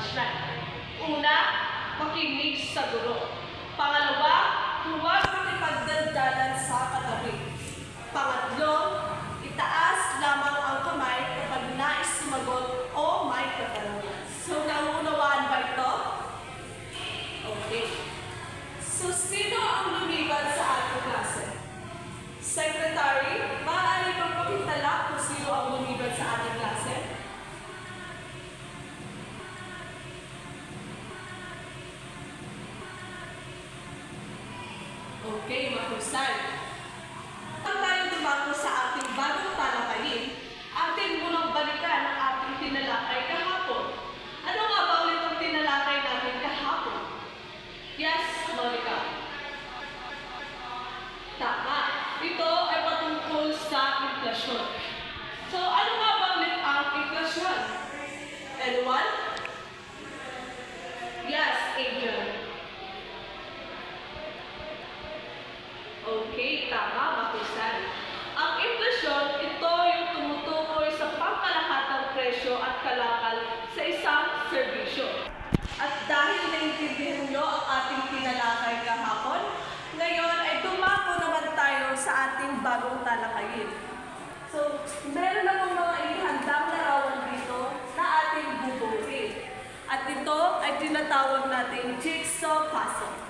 establishment. Una, makinig sa guro. Pangalawa, huwag makipagdaldalan sa katabi. Pangatlo, itaas lamang ang kamay kapag nais sumagot o may katanungan. So, nauunawaan ba ito? Okay. So, sino ang lumiban sa ating klase? Secretary, maaari bang pakitala kung sino ang lumiban sa ating klase? Okay, mahusay. Kung tayo dumako sa ating bagong talakayin, atin munang balikan ang ating tinalakay kahapon. Ano nga ba ulit ang tinalakay natin kahapon? Yes, Monica. Tama. Ito ay patungkol sa inflasyon. So, ano nga ba ulit ang inflasyon? Anyone? Yes, Adrian. Okay, tama, mahusay. Ang inflasyon, ito yung tumutukoy sa pangkalahatang presyo at kalakal sa isang serbisyo. At dahil naintindihan nyo ang ating tinalakay kahapon, ngayon ay dumako naman tayo sa ating bagong talakayin. So, meron namang mga ihandang larawan dito na ating bubuuin. At ito ay tinatawag natin jigsaw puzzle.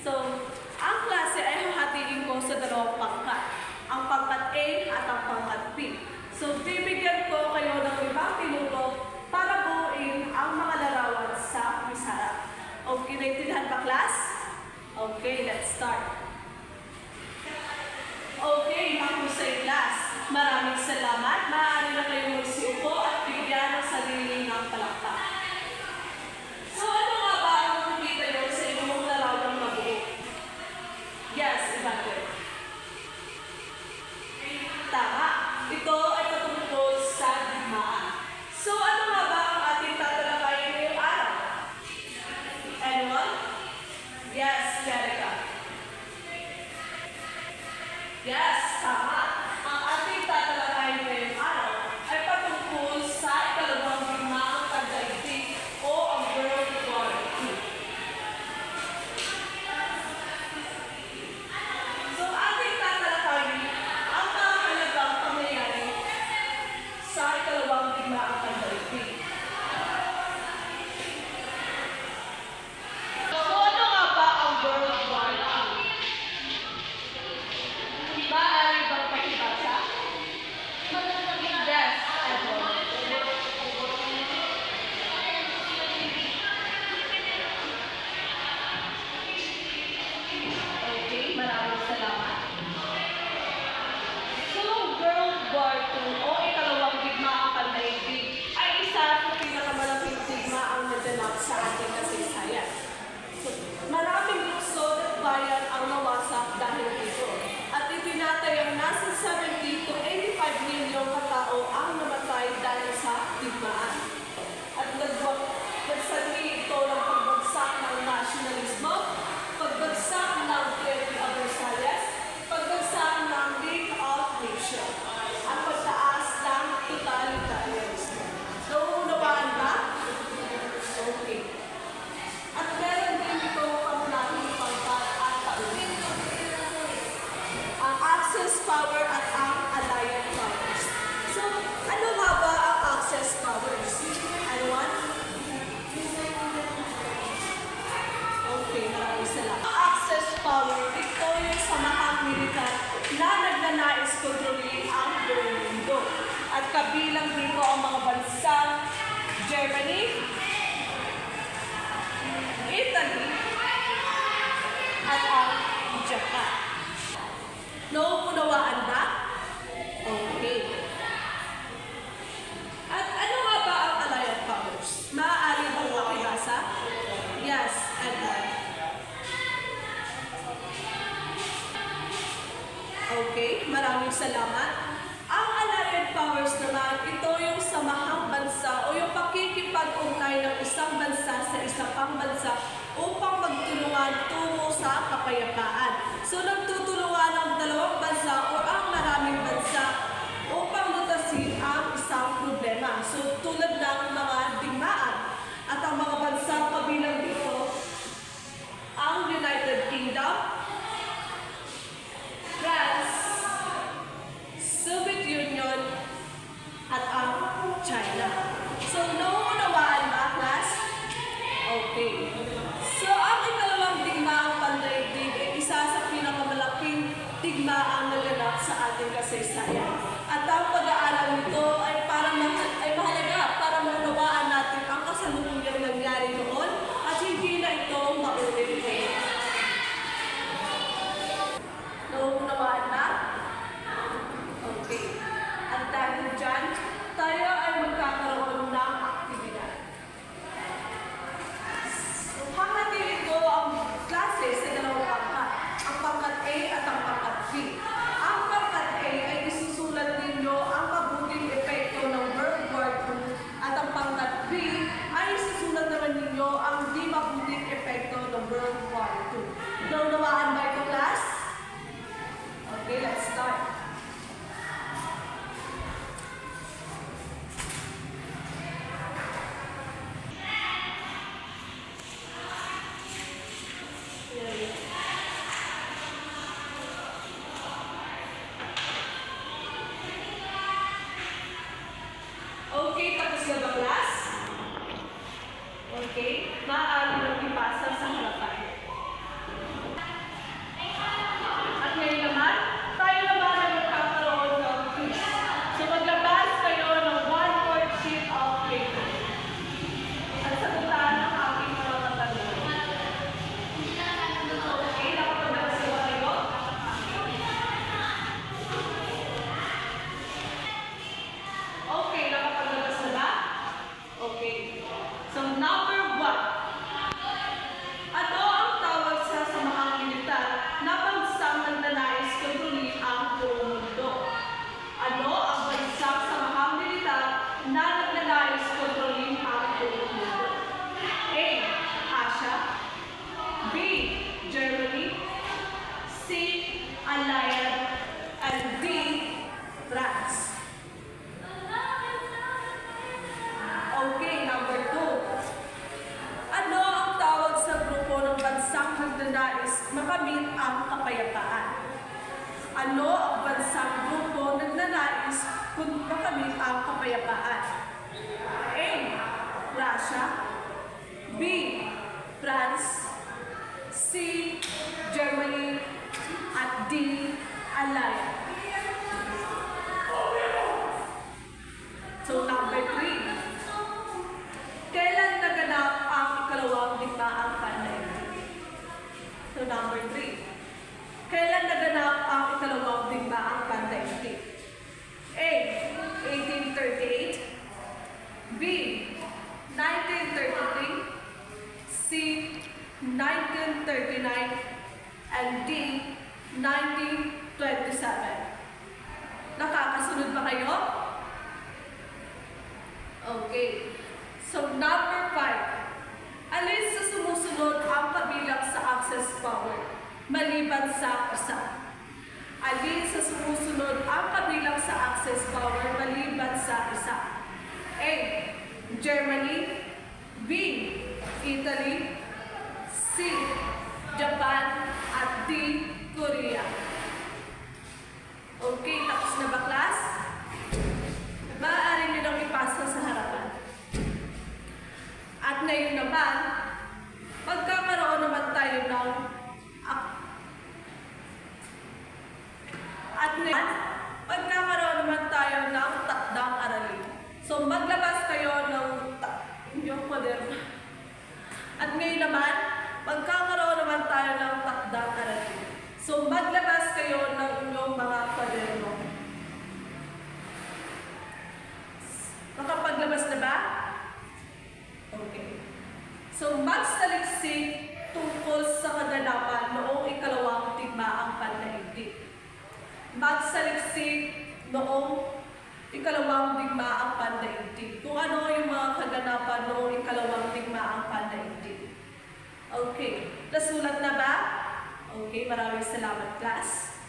So, ang klase ay hahatiin ko sa dalawang pangkat. Ang pangkat A at ang pangkat B. So, bibigyan ko kayo ng 5 minuto para buuin ang mga larawan sa misarap. Okay, naintindihan ba, class? Okay, let's start. Okay, mahusay class. Maraming salamat. Maaari na kayong magsiupo at bigyan ng sarili ng palakpak. So, ano nga ba ang makikita nyo sa inyong larawang mabuo? Yes, evaluate. Tama. Ito ay patungkol sa digmaan. So, ano nga ba ang ating tatalakayin ngayong araw? Anyone? Yes, Jerica. Yes, tama. Ang ating tatalakayin ngayong araw ay patungkol sa ikalawang digmaang pagdaigdig o ang World War II. So, ating tatalakayin ang mga halagang pangyayari sa ikalawang digmaang pagdaigdig. So, ano nga ba ang World War II? Maaari bang pakibasa? Yes, Edward. Okay, maraming salamat. So, World War II o ikalawang digmaang pandaigdig ay isa sa pinakamalaking digmaang naganap sa ating kasaysayan. So, maraming lungsod at bayan ang nawasak dahil dito. At itinatayang nasa 70 to 85 milyong katao ang namatay dahil sa digmaan. At nagsanhi ito ng pagbagsak ng nasyonalismo, pagbagsak ng Treaty of Versailles, pagbagsak ng League of Nations, at pagtaas ng totalitarianismo. Nauunawaan ba? Okay. At meron din ito pangunahing pangkat at paulit. Ang Axis power at ang Allied powers. So, ano nga ba ang Axis powers? Anyone? Okay, maraming salamat. Ang Axis power, ito yung samahang militar na nagnanais kontrolin ang buong mundo. At kabilang dito ang mga bansang Germany, Italy, at ang Japan. Nauunawaan ba? Okay. At ano nga ba ang Allied powers? Maaari bang makibasa? Yes, Edward. Okay, maraming salamat. Ang Allied powers naman, ito yung samahang bansa o yung pakikipag-ugnay ng isang bansa sa isa pang bansa upang magtulungan tungo sa kapayapaan. So, nagtutulungan ang dalawang bansa o ang maraming bansa upang lutasin ang isang problema. So, tulad ng mga digmaan at ang mga inyo ang di mabuting epekto ng World War II. Naunawaan ba ito, class? Okay, let's start. Okay, tapos na ba, class? Okay, maaari nang ipasa sa harapan. At ngayon naman, tayo naman ay magkakaroon ng quiz. So maglabas kayo ng 1/4 sheet of paper. At sagutan ang aking mga katanungan. Okay, nakapaglabas na ba kayo? Okay, nakapaglabas na ba? Okay. So number 1. Ano ang tawag sa samahang militar na bansang nagnanais kontrolin ang buong mundo? Ano ang bansang samahang militar na nagnanais kontrolin ang buong mundo? A. Russia. B. Germany. C. Alliance. And D. France. Okay, number 2. Ano ang tawag sa grupo ng bansang nagnanais makamit ang kapayapaan? Ano ang bansang grupo nagnanais kung makamit ang kapayapaan? A. Russia. B. France. C. Germany. At D. Alliance. So number 3. Kailan naganap ang ikalawang digmaang pandaigdig? So number 3. Kailan naganap ang ikalawang digmaang pandaigdig? A. 1838. B. 1933. C. 1939. And D. 1927. Nakakasunod ba kayo? Okay. So, number 5. Alin sa sumusunod ang kabilang sa access power, maliban sa isa? Alin sa sumusunod ang kabilang sa access power, maliban sa isa? A. Germany. B. Italy. C. Japan. At D. Korea. Okay, tapos na ba, class? Maaari nyo nang ipasa sa harapan. At ngayon naman, magkakaroon naman tayo ng takdang aralin. So maglabas kayo ng inyong kwaderno. At ngayon naman, magkakaroon naman tayo ng takdang aralin. So maglabas kayo ng inyong mga kwaderno. Nakapaglabas na ba? Okay. So, magsaliksik tungkol sa kaganapan noong ikalawang digmaang pandaigdig. Magsaliksik noong ikalawang digmaang pandaigdig. Kung ano yung mga kaganapan noong ikalawang digmaang pandaigdig. Okay. Nasulat na ba? Okay. Maraming salamat, class.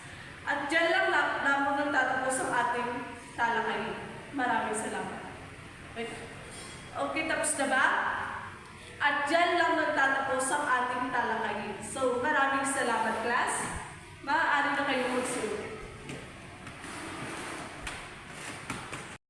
At dyan lang lamang nagtatapos ang ating talakayin. Maraming salamat. Okay, tapos na ba? At dyan lang nagtatapos